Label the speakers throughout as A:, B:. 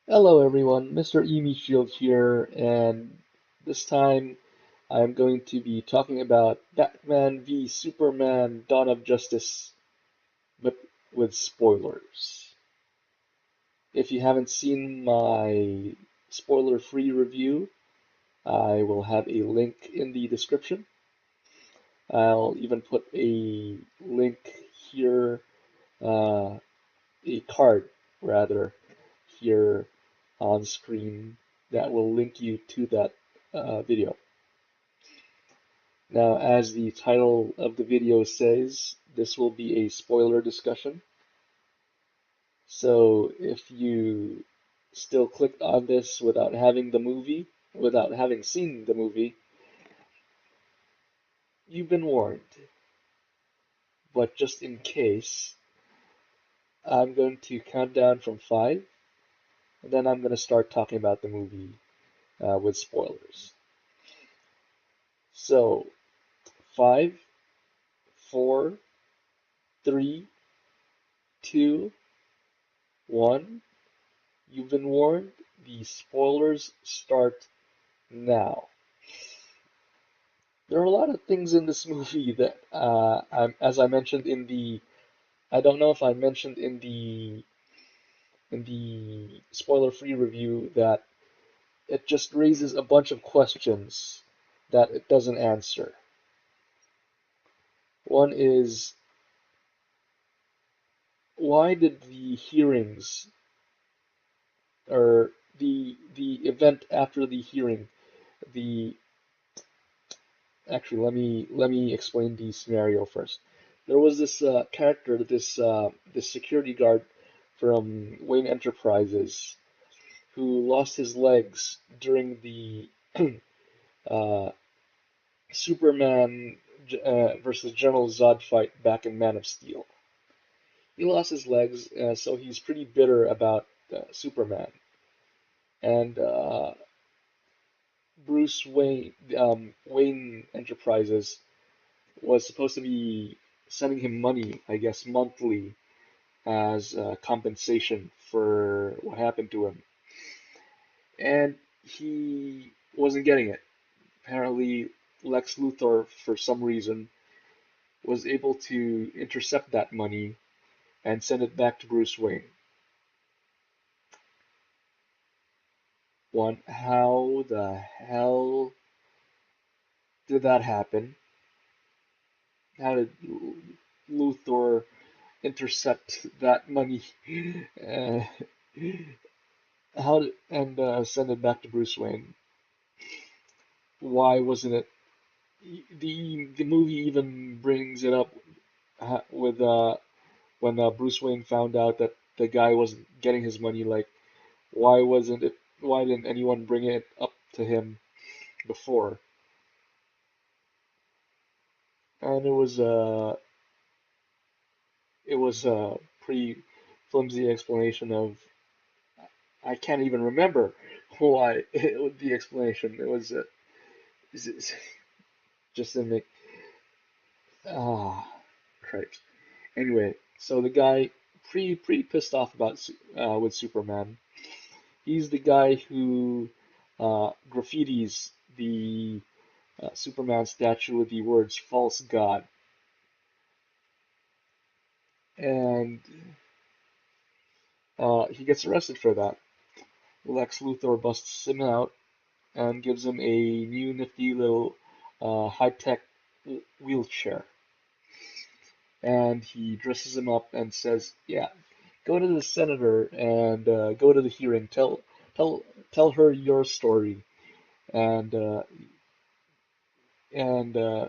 A: Hello everyone, Mr. Emi Shield here, and this time I'm going to be talking about Batman v Superman Dawn of Justice, but with spoilers. If you haven't seen my spoiler-free review, I will have a link in the description. I'll even put a link here, uh, a card rather, here on screen that will link you to that video. Now, as the title of the video says, this will be a spoiler discussion. So if you still clicked on this without having seen the movie, you've been warned. But just in case, I'm going to count down from five, and then I'm going to start talking about the movie with spoilers. So, five, four, three, two, one. You've been warned. The spoilers start now. There are a lot of things in this movie that, as I mentioned in the, I don't know if I mentioned in the spoiler-free review that it just raises a bunch of questions that it doesn't answer. One is, why did the hearings or the event after the hearing, the actually let me explain the scenario first. There was this character, this security guard from Wayne Enterprises who lost his legs during the uh, Superman versus General Zod fight back in Man of Steel. He lost his legs, so he's pretty bitter about Superman. And Bruce Wayne, Wayne Enterprises was supposed to be sending him money, I guess, monthly as compensation for what happened to him. And he wasn't getting it. Apparently, Lex Luthor, for some reason, was able to intercept that money and send it back to Bruce Wayne. One, how the hell did that happen? How did Luthor intercept that money? Uh, and send it back to Bruce Wayne? Why wasn't it? The movie even brings it up with when Bruce Wayne found out that the guy wasn't getting his money. Like, why wasn't it? Why didn't anyone bring it up to him before? And it was a pretty flimsy explanation of I can't even remember why the explanation. It was just to make ah cripes. Anyway, so the guy pretty pissed off about with Superman. He's the guy who graffitis the Superman statue with the words "false god," and he gets arrested for that. Lex Luthor busts him out and gives him a new nifty little high-tech wheelchair. And he dresses him up and says, "Yeah, go to the senator and go to the hearing. Tell tell her your story, and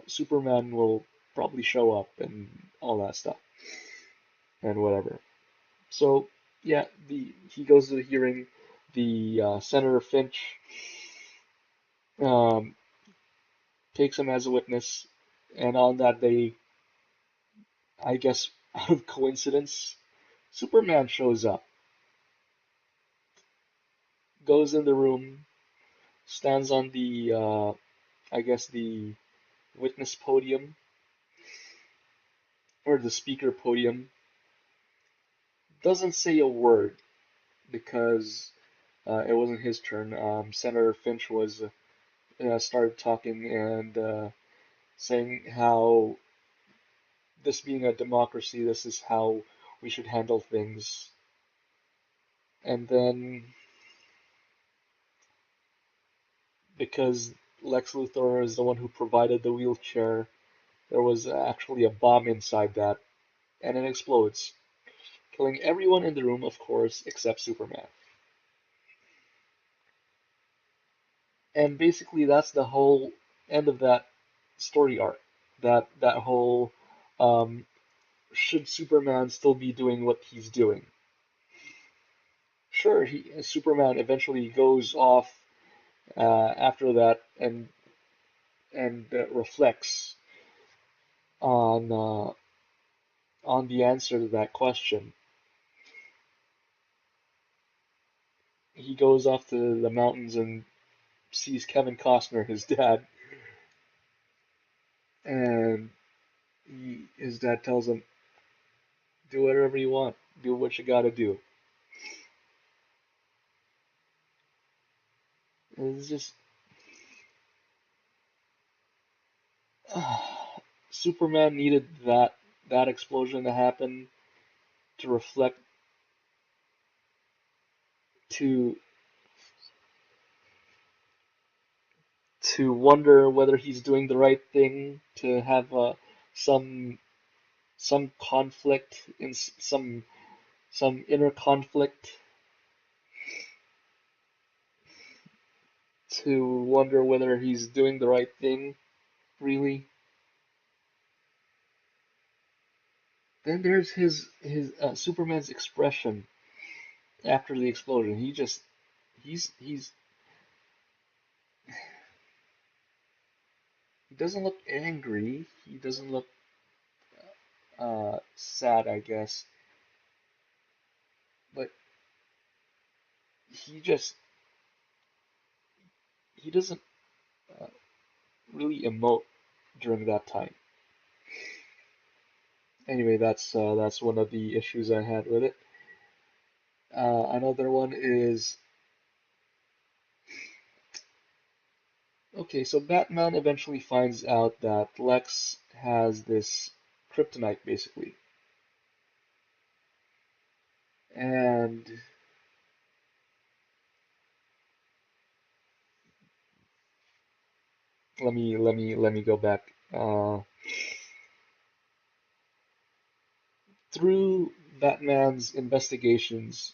A: Superman will probably show up and all that stuff and whatever." So yeah, the he goes to the hearing. The Senator Finch um, takes him as a witness, and on that day, I guess out of coincidence, Superman shows up, goes in the room, stands on the I guess the witness podium or the speaker podium, doesn't say a word because It wasn't his turn. Senator Finch was started talking and saying how this being a democracy, this is how we should handle things. And then because Lex Luthor is the one who provided the wheelchair, there was actually a bomb inside that, and it explodes, killing everyone in the room, of course, except Superman. And basically, that's the whole end of that story arc. That whole um, should Superman still be doing what he's doing? Sure, Superman eventually goes off after that and reflects on the answer to that question. He goes off to the mountains and sees Kevin Costner, his dad, and his dad tells him, "Do whatever you want, do what you gotta do." It's just Superman needed that explosion to happen to reflect to to wonder whether he's doing the right thing, to have some some conflict in some inner conflict, to wonder whether he's doing the right thing, really. Then there's his Superman's expression after the explosion. He's he doesn't look angry. He doesn't look sad, I guess, but he just he doesn't uh, really emote during that time. Anyway, that's one of the issues I had with it. Another one is okay. So Batman eventually finds out that Lex has this kryptonite, basically, and let me go back. Through Batman's investigations,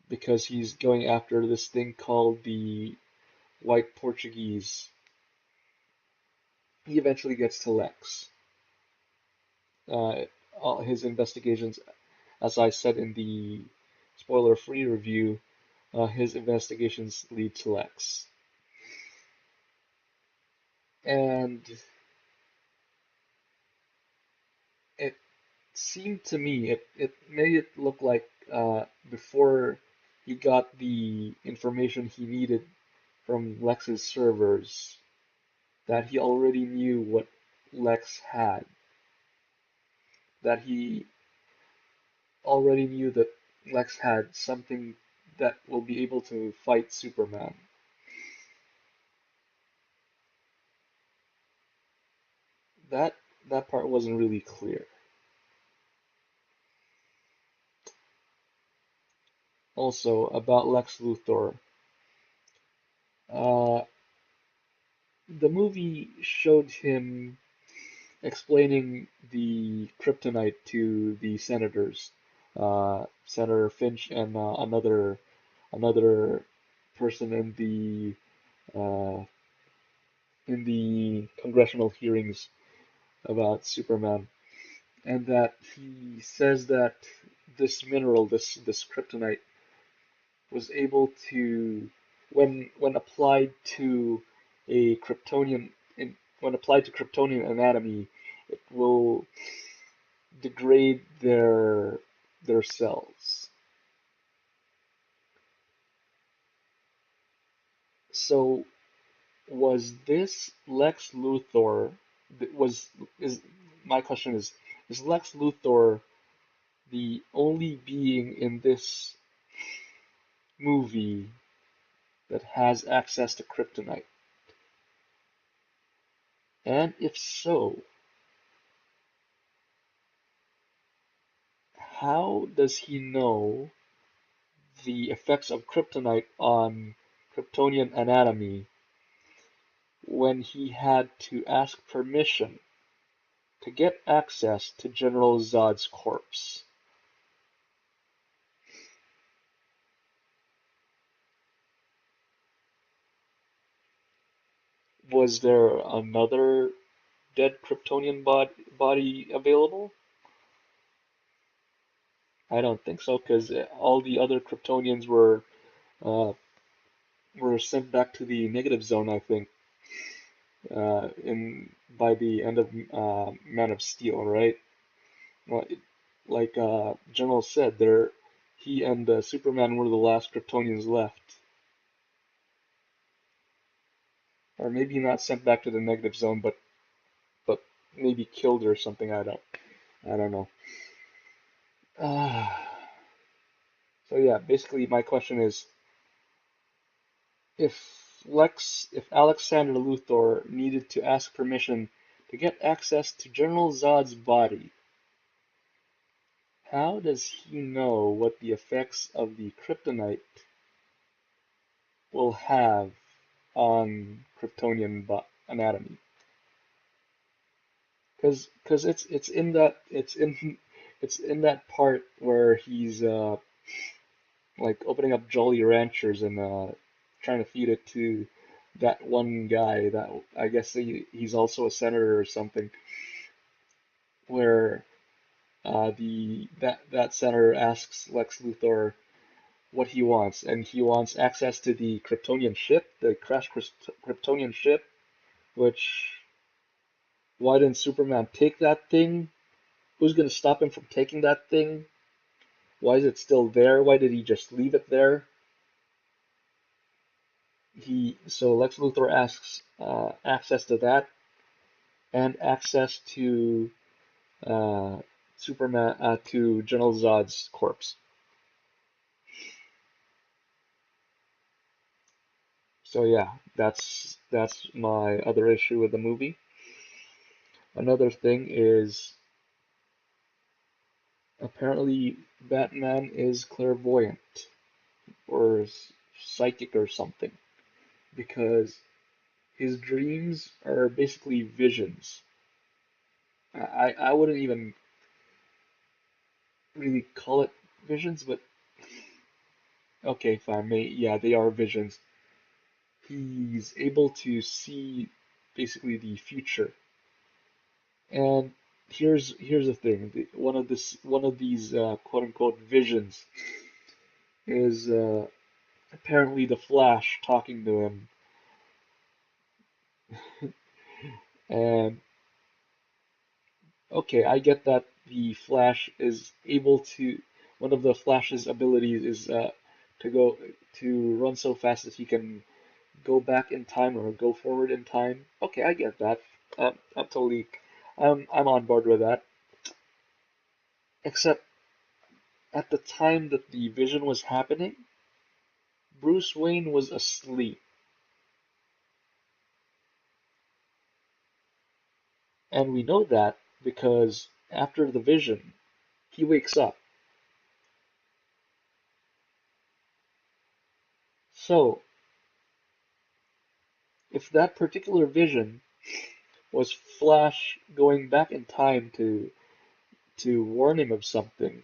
A: because he's going after this thing called the White Portuguese, he eventually gets to Lex. Uh, all his investigations, as I said in the spoiler-free review, his investigations lead to Lex. And it seemed to me, it made it look like before he got the information he needed from Lex's servers, that he already knew what Lex had, that he already knew that Lex had something that will be able to fight Superman. That that part wasn't really clear. Also, about Lex Luthor, uh, the movie showed him explaining the kryptonite to the senators, Senator Finch and another person uh, in the congressional hearings about Superman, and that he says that this mineral, this kryptonite, was able to, when applied to a Kryptonian, when applied to Kryptonian anatomy, it will degrade their cells. So was this Lex Luthor? Was is My question is Lex Luthor the only being in movie that has access to kryptonite? And if so, how does he know the effects of kryptonite on Kryptonian anatomy when he had to ask permission to get access to General Zod's corpse? Was there another dead Kryptonian body available? I don't think so, because all the other Kryptonians uh, were sent back to the negative zone, I think, in by the end of Man of Steel, right? Well, like General said, there he and Superman were the last Kryptonians left, or maybe not sent back to the negative zone, but maybe killed or something. I don't know. So yeah, basically my question is, if Alexander Luthor needed to ask permission to get access to General Zod's body, how does he know what the effects of the kryptonite will have on Kryptonian anatomy? Because it's in that part where he's like opening up Jolly Ranchers and trying to feed it to that one guy that I guess he's also a senator or something, where the that senator asks Lex Luthor what he wants, and he wants access to the Kryptonian ship, the crashed Kryptonian ship. Which, why didn't Superman take that thing? Who's gonna stop him from taking that thing? Why is it still there? Why did he just leave it there? So Lex Luthor asks access to that and access to uh, Superman to General Zod's corpse. So yeah, that's my other issue with the movie. Another thing is, apparently Batman is clairvoyant or psychic or something, because his dreams are basically visions. I wouldn't even really call it visions, but okay, fine. Yeah, they are visions. He's able to see basically the future. And here's the thing. One of these quote unquote visions is apparently the Flash talking to him. And okay, I get that the Flash is able to. One of the Flash's abilities is to go to run so fast that he can go back in time or go forward in time. Okay, I get that. I'm totally, I'm on board with that. Except at the time that the vision was happening, Bruce Wayne was asleep, and we know that because after the vision, he wakes up. So, if that particular vision was Flash going back in time to warn him of something,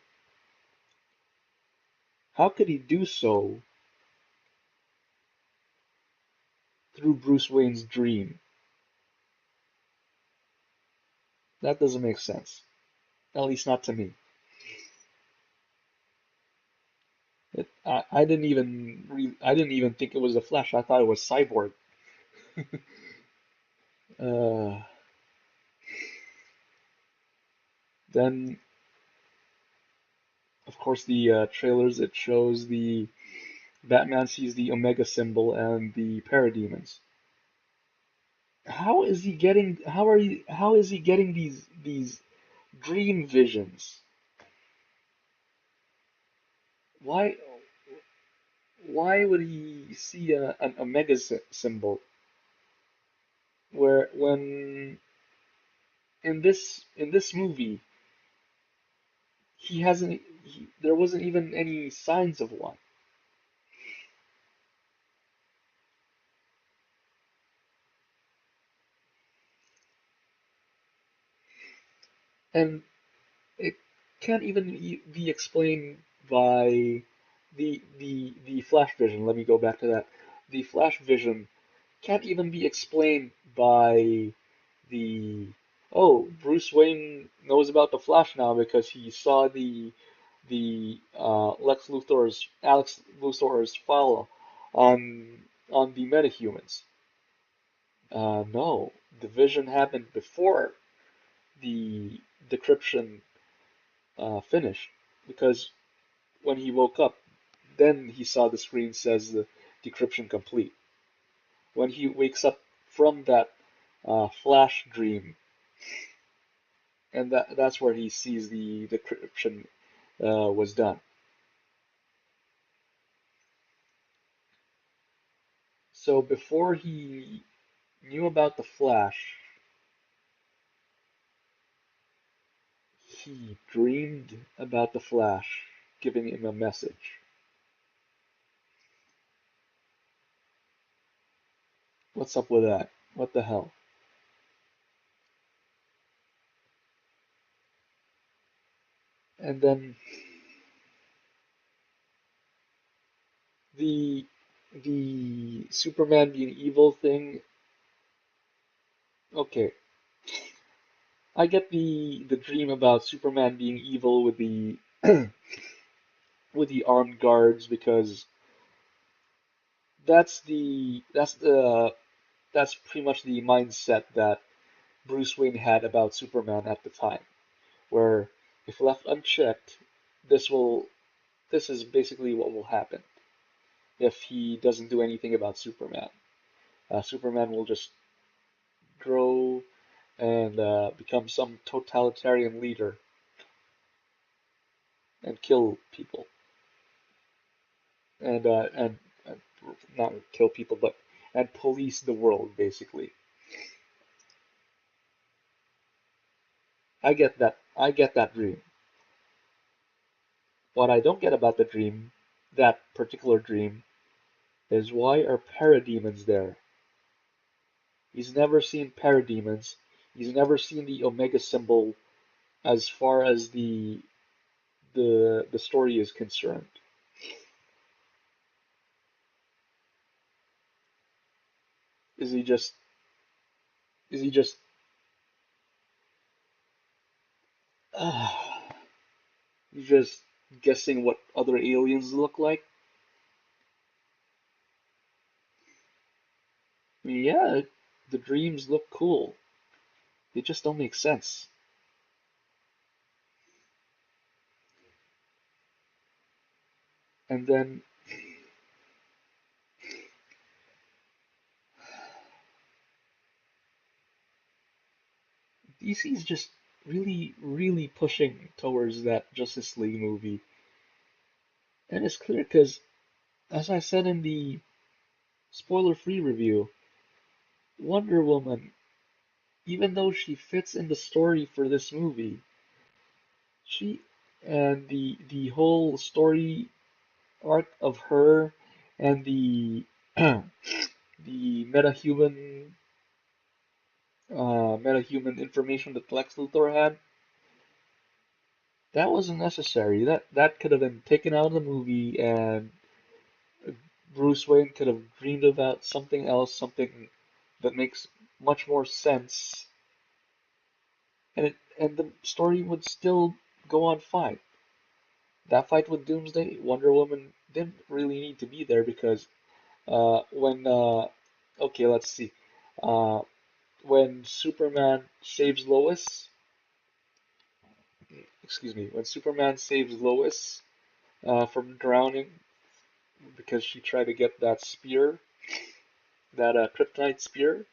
A: how could he do so through Bruce Wayne's dream? That doesn't make sense. At least not to me. I didn't even think it was the Flash. I thought it was Cyborg. Uh, then, of course, the trailers, it shows the Batman sees the Omega symbol and the parademons. How is he getting these dream visions? Why why would he see an omega symbol where when in this movie he hasn't there wasn't even any signs of one. And it can't even be explained by the flash vision. Let me go back to that. The flash vision can't even be explained by the oh, Bruce Wayne knows about the Flash now because he saw the Alex Luthor's file on the metahumans. No, the vision happened before the decryption finished because when he woke up, then he saw the screen says the decryption complete. When he wakes up from that flash dream, and that's where he sees the decryption was done. So before he knew about the flash, he dreamed about the flash giving him a message. What's up with that? What the hell? And then the the Superman being evil thing. Okay, I get the dream about Superman being evil with the with the armed guards because that's pretty much the mindset that Bruce Wayne had about Superman at the time, where if left unchecked, this will this is basically what will happen if he doesn't do anything about Superman. Superman will just grow and become some totalitarian leader and kill people and not kill people, but and police the world basically. I get that dream. What I don't get about the dream, that particular dream, is why are parademons there? He's never seen parademons. He's never seen the Omega symbol as far as the story is concerned. Is he just is he just uh, he's just guessing what other aliens look like? I mean, yeah, the dreams look cool. They just don't make sense. And then DC's just really, really pushing towards that Justice League movie. And it's clear because, as I said in the spoiler-free review, Wonder Woman, even though she fits in the story for this movie, she and the whole story arc of her and the the metahuman information that Lex Luthor had, that wasn't necessary. That could have been taken out of the movie, and Bruce Wayne could have dreamed about something else, something that makes much more sense, and the story would still go on fine. That fight with Doomsday, Wonder Woman didn't really need to be there because when okay, let's see, uh, when Superman saves Lois, excuse me, when Superman saves Lois from drowning because she tried to get that spear, that kryptonite spear,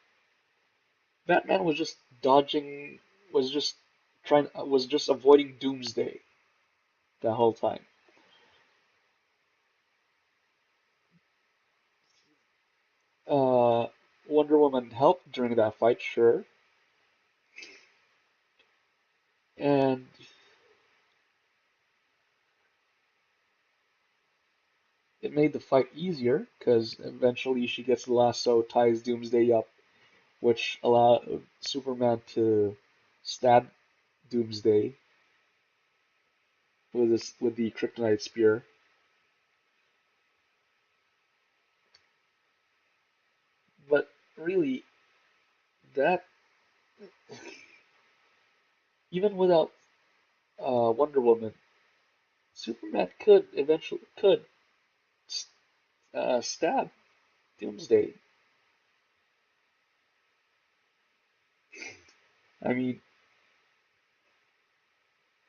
A: Batman was just dodging, was just was just avoiding Doomsday the whole time. Uh, Wonder Woman helped during that fight, sure, and it made the fight easier because eventually she gets the lasso, ties Doomsday up, which allowed Superman to stab Doomsday with the kryptonite spear. But really, that even without Wonder Woman, Superman could stab Doomsday. I mean,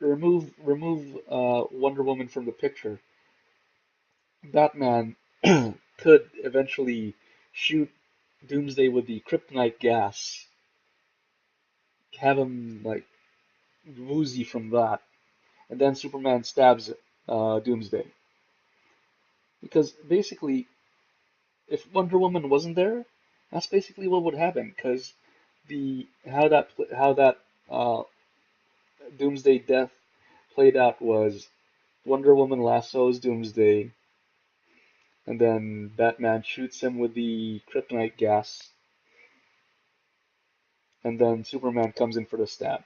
A: remove Wonder Woman from the picture. Batman could eventually shoot Doomsday with the kryptonite gas, have him like woozy from that, and then Superman stabs Doomsday. Because basically, if Wonder Woman wasn't there, that's basically what would happen. Because the how that uh, Doomsday death played out was Wonder Woman lassos Doomsday, and then Batman shoots him with the kryptonite gas, and then Superman comes in for the stab.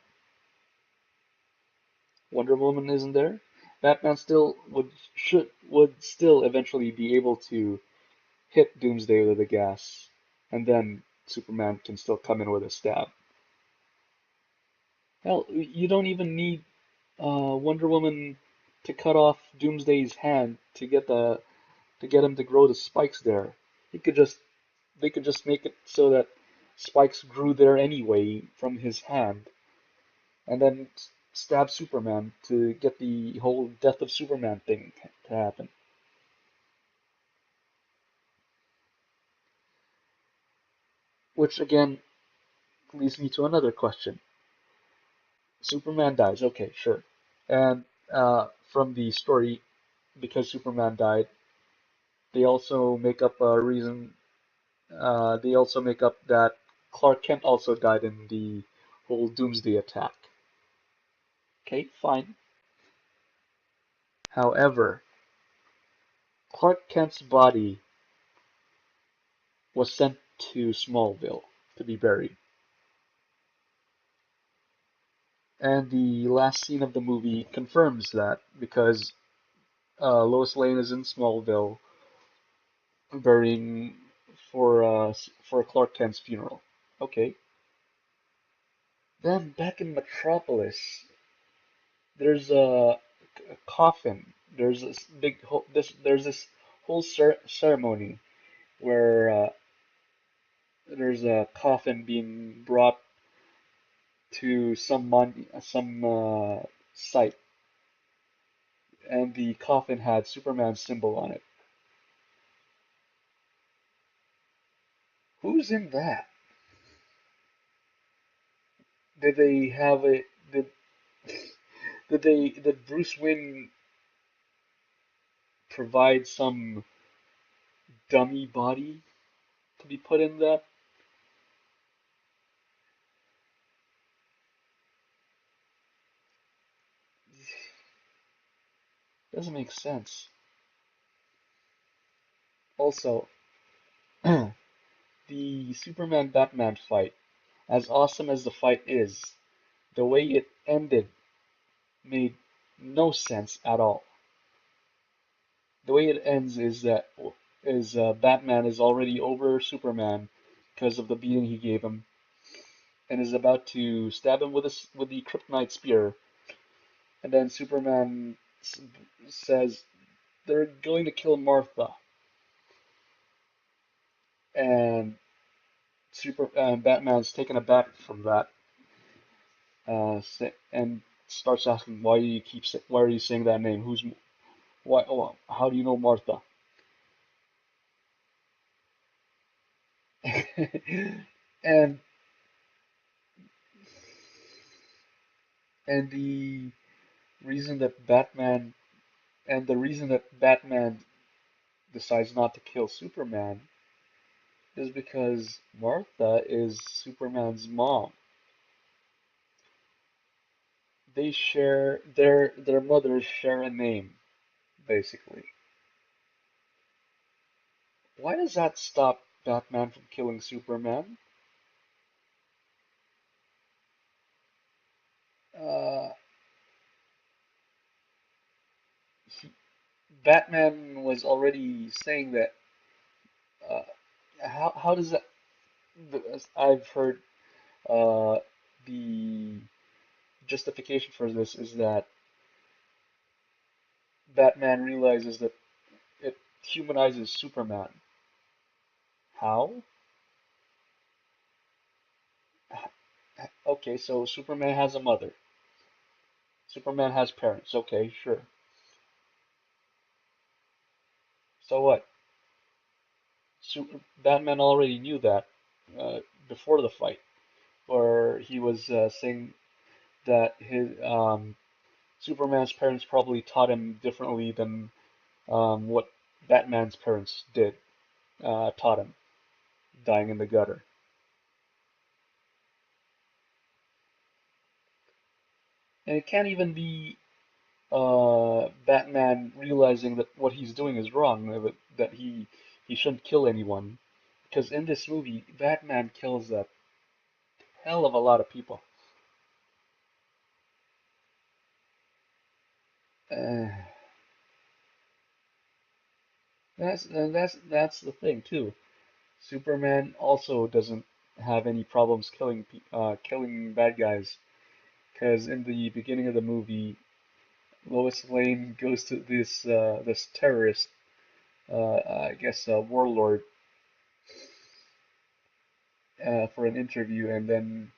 A: Wonder Woman isn't there. Batman still would still eventually be able to hit Doomsday with the gas, and then Superman can still come in with a stab. Hell, you don't even need Wonder Woman to cut off Doomsday's hand to get him to grow the spikes there. He could just they could just make it so that spikes grew there anyway from his hand, and then stab Superman to get the whole death of Superman thing to happen. Which again leads me to another question. Superman dies, okay, sure. And from the story, because Superman died, they also make up a reason. They also make up that Clark Kent also died in the whole Doomsday attack. Okay, fine. However, Clark Kent's body was sent to Smallville to be buried. And the last scene of the movie confirms that because Lois Lane is in Smallville burying for Clark Kent's funeral. Okay. Then back in Metropolis, there's a coffin. There's this big there's this whole ceremony where there's a coffin being brought to some site, and the coffin had Superman's symbol on it. Who's in that? Did they have a did Bruce Wayne provide some dummy body to be put in that? Doesn't make sense. Also, the Superman Batman fight, as awesome as the fight is, the way it ended made no sense at all. The way it ends is Batman is already over Superman because of the beating he gave him, and is about to stab him with the kryptonite spear, and then Superman says they're going to kill Martha, and Batman's taken aback from that, and starts asking why are you saying that name? Who's why? Oh, how do you know Martha? and and reason that Batman the reason that Batman decides not to kill Superman is because Martha is Superman's mom. They share their mothers share a name, basically. Why does that stop Batman from killing Superman? Uh, he, Batman was already saying that. Uh, how does that? I've heard uh, the justification for this is that Batman realizes that it humanizes Superman. How? Okay, so Superman has a mother. Superman has parents. Okay, sure. So what? Batman already knew that uh, before the fight, where he was saying that his Superman's parents probably taught him differently than what Batman's parents did taught him, dying in the gutter. And it can't even be Batman realizing that what he's doing is wrong, that he shouldn't kill anyone, because in this movie, Batman kills a hell of a lot of people. Uh, that's the thing too. Superman also doesn't have any problems killing bad guys, because in the beginning of the movie, Lois Lane goes to this terrorist, I guess warlord, for an interview, and then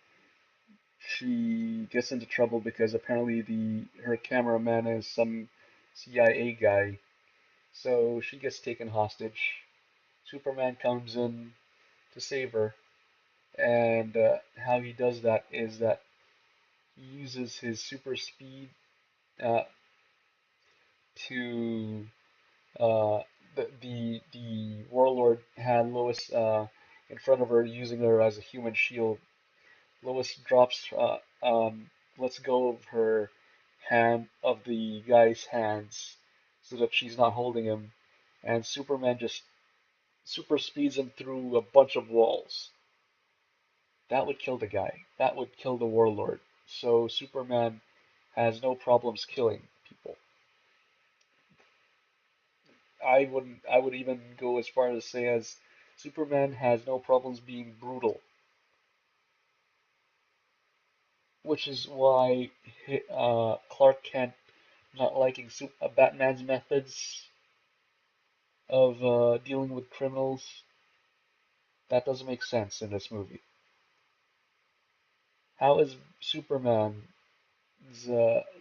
A: she gets into trouble because apparently the her cameraman is some CIA guy. So she gets taken hostage. Superman comes in to save her, and how he does that is that he uses his super speed uh, to the warlord had Lois in front of her, using her as a human shield. Lois drops lets go of her hand of the guy's hands so that she's not holding him, and Superman just super speeds him through a bunch of walls. That would kill the guy. That would kill the warlord. So Superman has no problems killing people. I would even go as far as to say as Superman has no problems being brutal, which is why Clark Kent not liking Batman's methods of dealing with criminals. That doesn't make sense in this movie. How is Superman's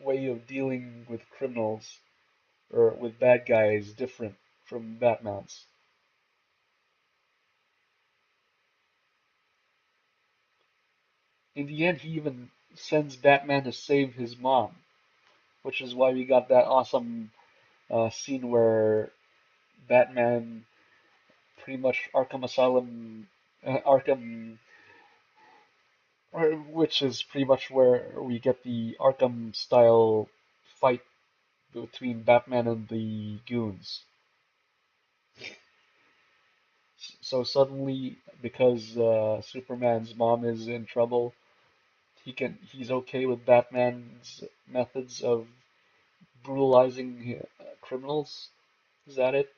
A: way of dealing with criminals or with bad guys different from Batman's? In the end, he even sends Batman to save his mom, which is why we got that awesome scene where Batman pretty much Arkham Asylum, Arkham, which is pretty much where we get the Arkham style fight between Batman and the goons. So suddenly, because Superman's mom is in trouble, he's okay with Batman's methods of brutalizing criminals. Is that it?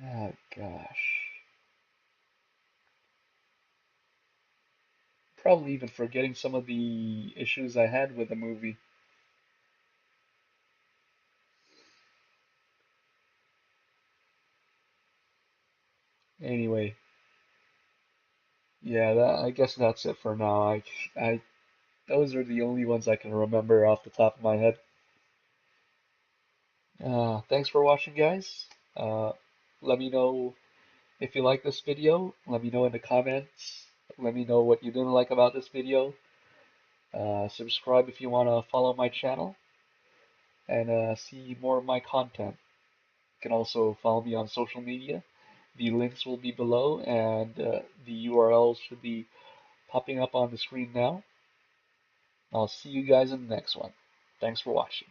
A: Oh gosh. Probably even forgetting some of the issues I had with the movie. Anyway, yeah, I guess that's it for now. Those are the only ones I can remember off the top of my head. Thanks for watching, guys. Uh, let me know if you like this video. Let me know in the comments. Let me know what you didn't like about this video. Subscribe if you want to follow my channel. and see more of my content. You can also follow me on social media. The links will be below, and the URLs should be popping up on the screen now. I'll see you guys in the next one. Thanks for watching.